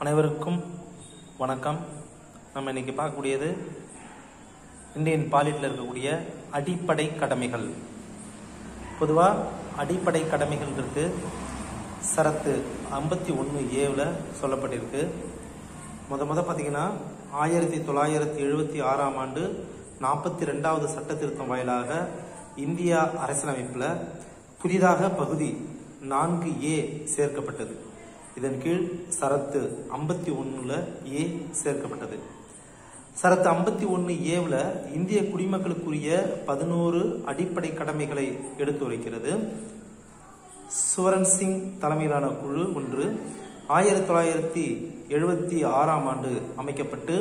அனைவருக்கும் வணக்கம். நம்ம இன்னைக்கு பார்க்கக்கூடியது இந்தியன் பாலிட்டில் இருக்கக்கூடிய அடிப்படை கடமைகள். பொதுவாக அடிப்படை கடமைகள் இருக்கு. சரத்து 51A சொல்லப்பட்டிருக்கு. முத பார்த்தீங்கன்னா 1976ஆம் ஆண்டு 42வது சட்ட திருத்தம் வாயிலாக இந்தியா அரசியலமைப்பில் புதிதாக பகுதி 4A சேர்க்கப்பட்டது. இதன் கீழ் சரத்து 51A சேர்க்கப்பட்டது. சரத்து 51A இந்திய குடிமக்களுக்குரிய 11 அடிப்படை கடமைகளை எடுத்துரைக்கிறது. சுவரன் சிங் தலைமையிலான குழு ஒன்று 1976ஆம் ஆண்டு அமைக்கப்பட்டு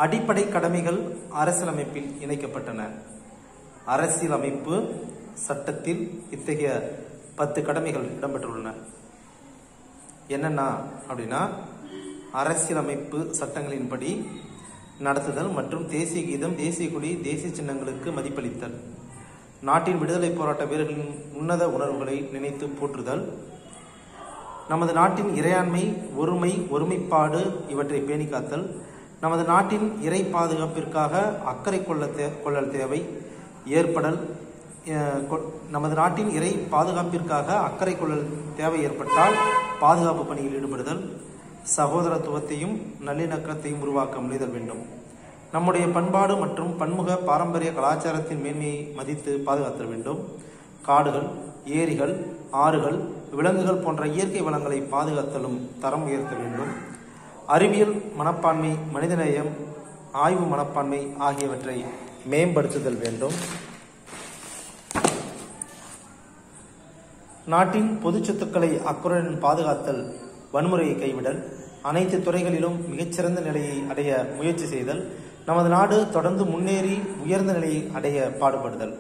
அடிப்படை கடமைகள் அரசியலமைப்பில் இணைக்கப்பட்டன. அரசியலமைப்பு சட்டத்தில் இத்தகைய 10 கடமைகள் இடம்பெற்றுள்ளன. என்னன்னா அப்படின்னா, அரசியலமைப்பு சட்டங்களின்படி நடத்துதல் மற்றும் தேசிய கீதம், தேசிய கொடி, தேசிய சின்னங்களுக்கு மதிப்பளித்தல், நாட்டின் விடுதலை போராட்ட வீரர்களின் உன்னத உணர்வுகளை நினைத்து போற்றுதல், நமது நாட்டின் இறையாண்மை, ஒருமை, ஒருமைப்பாடு இவற்றை பேணி காத்தல், நமது நாட்டின் இறை பாதுகாப்பிற்காக அக்கறை கொள்ளல் தேவை ஏற்படல், நமது நாட்டின் இறை பாதுகாப்பிற்காக அக்கறை கொள்ளல் தேவை ஏற்பட்டால் பாதுகாப்பு பணியில் ஈடுபடுதல், சகோதரத்துவத்தையும் நல்லிணக்கத்தையும் உருவாக்க முனைதல் வேண்டும். நம்முடைய பண்பாடு மற்றும் பன்முக பாரம்பரிய கலாச்சாரத்தின் மேன்மையை மதித்து பாதுகாத்தல் வேண்டும். காடுகள், ஏரிகள், ஆறுகள், விலங்குகள் போன்ற இயற்கை வளங்களை பாதுகாத்தலும் தரம் உயர்த்த வேண்டும். அறிவியல் மனப்பான்மை, மனிதநேயம், ஆய்வு மனப்பான்மை ஆகியவற்றை மேம்படுத்துதல் வேண்டும். நாட்டின் பொது சொத்துக்களை அக்கறையுடன் பாதுகாத்தல், வன்முறையை கைவிடல், அனைத்து துறைகளிலும் மிகச்சிறந்த நிலையை அடைய முயற்சி செய்தல், நமது நாடு தொடர்ந்து முன்னேறி உயர்ந்த நிலையை அடைய பாடுபடுதல்,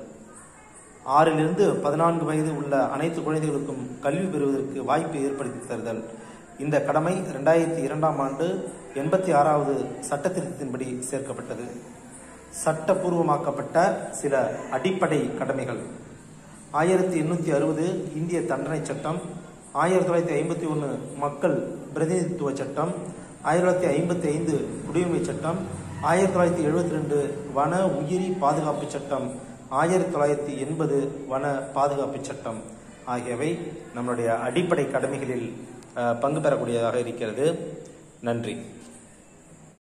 6 to 14 வயது உள்ள அனைத்து குழந்தைகளுக்கும் கல்வி பெறுவதற்கு வாய்ப்பை ஏற்படுத்தி தருதல். இந்த கடமை 2002ஆம் ஆண்டு 86வது சட்ட திருத்தத்தின்படி சேர்க்கப்பட்டது. சட்டப்பூர்வமாக்கப்பட்ட சில அடிப்படை கடமைகள்: 1860 இந்திய தண்டனை சட்டம், 1951 மக்கள் பிரதிநிதித்துவ சட்டம், 1955 குடியுரிமை சட்டம், 1972 வன உயிரி பாதுகாப்பு சட்டம், 1980 வன பாதுகாப்பு சட்டம் ஆகியவை நம்முடைய அடிப்படை கடமைகளில் பங்கு பெறக்கூடியதாக இருக்கிறது. நன்றி.